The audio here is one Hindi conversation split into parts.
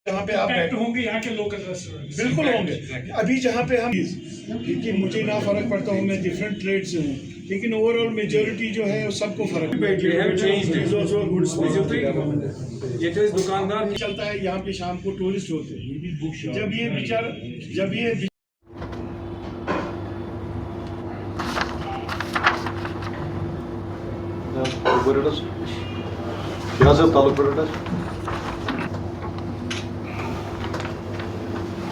जहाँ पे आप इम्पैक्ट होंगे यहाँ के लोकल रेस्टोरेंट, बिल्कुल होंगे। अभी जहाँ पे हम, क्योंकि मुझे ना फर्क पड़ता हूँ, मैं डिफरेंट ट्रेड से हूँ, लेकिन ओवरऑल मेजोरिटी जो है सबको फर्क दुकानदार चलता है। यहाँ पे शाम को टूरिस्ट होते हैं, जब ये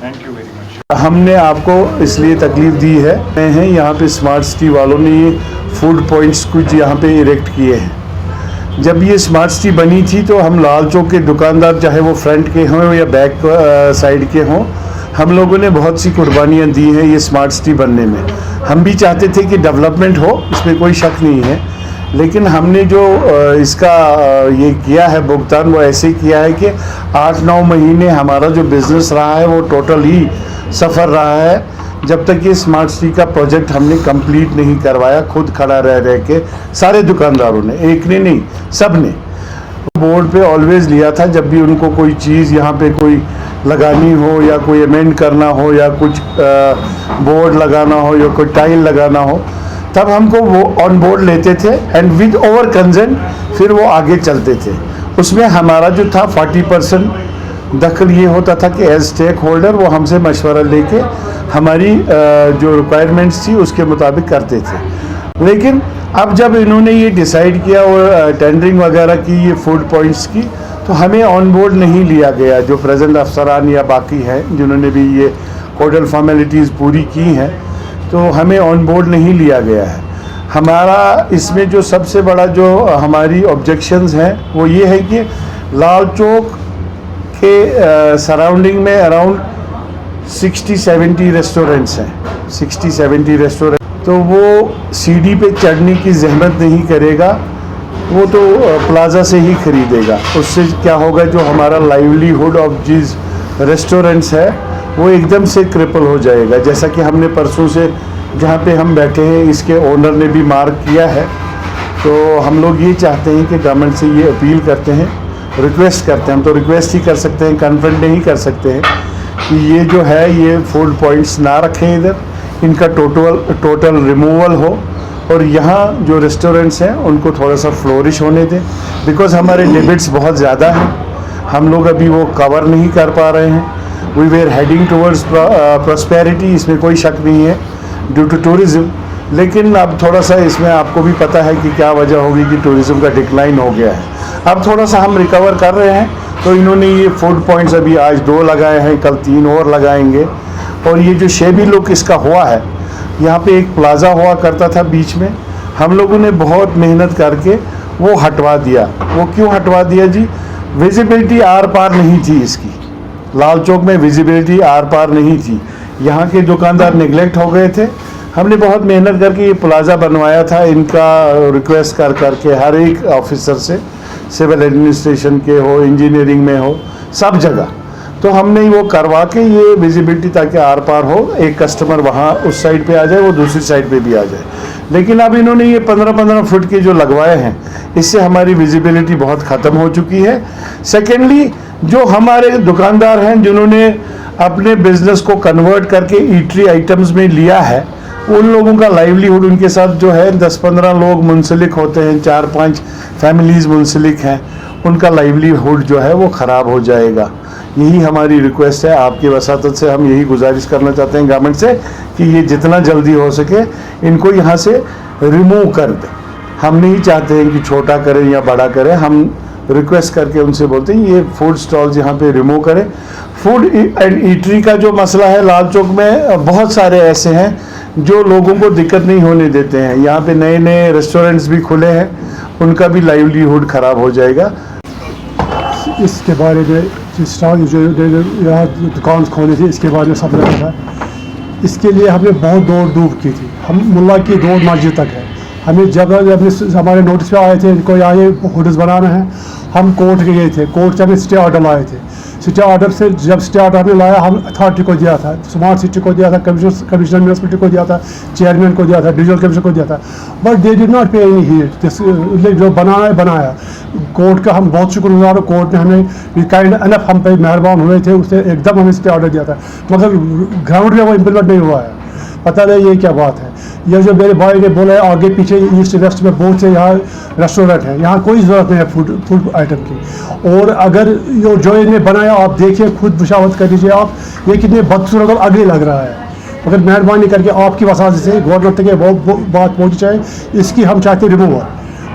थैंक यू वेरी मच। हमने आपको इसलिए तकलीफ दी है यहाँ पे स्मार्ट सिटी वालों ने ये फूड पॉइंट्स कुछ यहाँ पे इरेक्ट किए हैं। जब ये स्मार्ट सिटी बनी थी तो हम लाल चौक के दुकानदार, चाहे वो फ्रंट के हों या बैक साइड के हों, हम लोगों ने बहुत सी कुर्बानियाँ दी हैं ये स्मार्ट सिटी बनने में। हम भी चाहते थे कि डेवलपमेंट हो, इसमें कोई शक नहीं है, लेकिन हमने जो इसका ये किया है भुगतान, वो ऐसे किया है कि 8-9 महीने हमारा जो बिज़नेस रहा है वो टोटल ही सफ़र रहा है, जब तक ये स्मार्ट सिटी का प्रोजेक्ट हमने कंप्लीट नहीं करवाया। खुद खड़ा रह के सारे दुकानदारों ने, एक ने नहीं, सब ने बोर्ड पे ऑलवेज़ लिया था। जब भी उनको कोई चीज़ यहाँ पे कोई लगानी हो या कोई अमेंड करना हो या कुछ बोर्ड लगाना हो या कोई टाइल लगाना हो, तब हमको वो ऑन बोर्ड लेते थे एंड विद ओवर कंसेंट फिर वो आगे चलते थे। उसमें हमारा जो था 40% दखल ये होता था कि एज स्टेक होल्डर वो हमसे मशवरा लेके हमारी जो रिक्वायरमेंट्स थी उसके मुताबिक करते थे। लेकिन अब जब इन्होंने ये डिसाइड किया और टेंडरिंग वगैरह की ये फूड पॉइंट्स की, तो हमें ऑन बोर्ड नहीं लिया गया। जो प्रेजेंट अफसरान या बाकी हैं जिन्होंने भी ये कोडल फॉर्मेलिटीज़ पूरी की हैं, तो हमें ऑन बोर्ड नहीं लिया गया है। हमारा इसमें जो सबसे बड़ा जो हमारी ऑब्जेक्शंस हैं वो ये है कि लाल चौक के सराउंडिंग में अराउंड 60-70 रेस्टोरेंट्स हैं, 60-70 रेस्टोरेंट। तो वो सीढ़ी पे चढ़ने की जहमत नहीं करेगा, वो तो प्लाजा से ही खरीदेगा। उससे क्या होगा, जो हमारा लाइवलीहुड ऑफ जिस रेस्टोरेंट्स है वो एकदम से क्रिपल हो जाएगा। जैसा कि हमने परसों से जहाँ पे हम बैठे हैं इसके ओनर ने भी मार्क किया है। तो हम लोग ये चाहते हैं कि गवर्नमेंट से ये अपील करते हैं, रिक्वेस्ट करते हैं, हम तो रिक्वेस्ट ही कर सकते हैं, कन्फ्रंट नहीं कर सकते हैं, कि ये जो है ये फूड पॉइंट्स ना रखें इधर, इनका टोटल रिमूवल हो और यहाँ जो रेस्टोरेंट्स हैं उनको थोड़ा सा फ्लोरिश होने दें। बिकॉज हमारे लिमिट्स बहुत ज़्यादा हैं, हम लोग अभी वो कवर नहीं कर पा रहे हैं। We were heading towards prosperity, इसमें कोई शक नहीं है, ड्यू टू टूरिज़्म। लेकिन अब थोड़ा सा इसमें आपको भी पता है कि क्या वजह होगी कि टूरिज़्म का डिक्लाइन हो गया है। अब थोड़ा सा हम रिकवर कर रहे हैं, तो इन्होंने ये फूड पॉइंट्स अभी आज 2 लगाए हैं, कल 3 और लगाएंगे। और ये जो शेबी लुक इसका हुआ है, यहाँ पे एक प्लाज़ा हुआ करता था बीच में, हम लोगों ने बहुत मेहनत करके वो हटवा दिया। वो क्यों हटवा दिया जी? विजिबिलिटी आर पार नहीं थी इसकी, लाल चौक में विजिबिलिटी आर पार नहीं थी। यहाँ के दुकानदार निगलेक्ट हो गए थे। हमने बहुत मेहनत करके ये प्लाज़ा बनवाया था, इनका रिक्वेस्ट कर करके हर एक ऑफिसर से, सिविल एडमिनिस्ट्रेशन के हो, इंजीनियरिंग में हो, सब जगह। तो हमने वो करवा के ये विजिबिलिटी ताकि आर पार हो, एक कस्टमर वहाँ उस साइड पे आ जाए, वो दूसरी साइड पे भी आ जाए। लेकिन अब इन्होंने ये 15-15 फुट के जो लगवाए हैं, इससे हमारी विजिबिलिटी बहुत ख़त्म हो चुकी है। सेकेंडली, जो हमारे दुकानदार हैं जिन्होंने अपने बिजनेस को कन्वर्ट करके ईटरी आइटम्स में लिया है, उन लोगों का लाइवलीहुड, उनके साथ जो है 10-15 लोग मुंसलिक होते हैं, 4-5 फैमिलीज़ मुंसलिक हैं, उनका लाइवलीहुड जो है वो ख़राब हो जाएगा। यही हमारी रिक्वेस्ट है, आपकी वसातत से हम यही गुजारिश करना चाहते हैं गवर्नमेंट से कि ये जितना जल्दी हो सके इनको यहाँ से रिमूव कर दें। हम नहीं चाहते हैं कि छोटा करें या बड़ा करें, हम रिक्वेस्ट करके उनसे बोलते हैं ये फूड स्टॉल्स यहाँ पे रिमूव करें। फूड एंड ईटरी का जो मसला है लाल चौक में, बहुत सारे ऐसे हैं जो लोगों को दिक्कत नहीं होने देते हैं। यहाँ पे नए नए रेस्टोरेंट्स भी खुले हैं, उनका भी लाइवलीहुड ख़राब हो जाएगा। इसके बारे में जो यहाँ दुकान खोली थी, इसके बारे में सब लगा था। इसके लिए हमने बहुत दौड़ धूप की थी, हम मुल्ला की दौड़ मस्जिद तक है। हमें जब हमारे नोटिस पे आए थे इनको यहाँ ये होटल्स बनाना है, हम कोर्ट गए थे, कोर्ट से हमें स्टे ऑर्डर लाए थे। स्टे ऑर्डर से जब स्टे ऑर्डर हमने लाया हम अथॉरिटी को दिया था, स्मार्ट सिटी को दिया था, कमिश्नर म्यूनसिपलिटी को दिया था, चेयरमैन को दिया था, डिविजनल कमिश्नर को दिया था, बट दे डिड नॉट पे एनी हीट। जो बनाया कोर्ट का हम बहुत शुक्रगुजार हो, कोर्ट ने हमें काइंड अनफ हम पे मेहरबान हुए थे, उससे एकदम हमें स्टे ऑर्डर दिया था, मगर ग्राउंड में वो इम्प्लीमेंट नहीं हुआ है। पता नहीं ये क्या बात है। ये जो मेरे भाई ने बोला है आगे पीछे ईस्ट वेस्ट में बहुत से यहाँ रेस्टोरेंट हैं, यहाँ कोई ज़रूरत नहीं है फूड आइटम की। और अगर जो इन्हें बनाया आप देखिए, खुद मुशावरत कर लीजिए आप, ये कितने बदसूरत और अगले लग रहा है। मगर मेहरबानी करके आपकी वसात से गवर्नमेंट तक बात पहुँचनी चाहिए, इसकी हम चाहते हैं रिमूवल,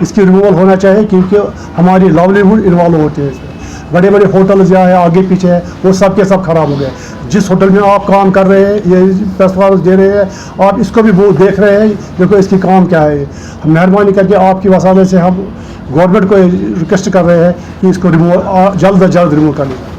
इसकी रिमूवल होना चाहिए, क्योंकि हमारी लाइवलीहुड इन्वॉल्व होती है इसमें। बड़े बड़े होटल्स यहाँ है आगे पीछे है, वो सब के सब खराब हो गए। जिस होटल में आप काम कर रहे हैं, ये पैसा दे रहे हैं, आप इसको भी वो देख रहे हैं, देखो इसकी काम क्या है। हम मेहरबानी करके आपकी वसात से हम गवर्नमेंट को रिक्वेस्ट कर रहे हैं कि इसको रिमूव जल्द अज जल्द रिमूव कर लीजिए।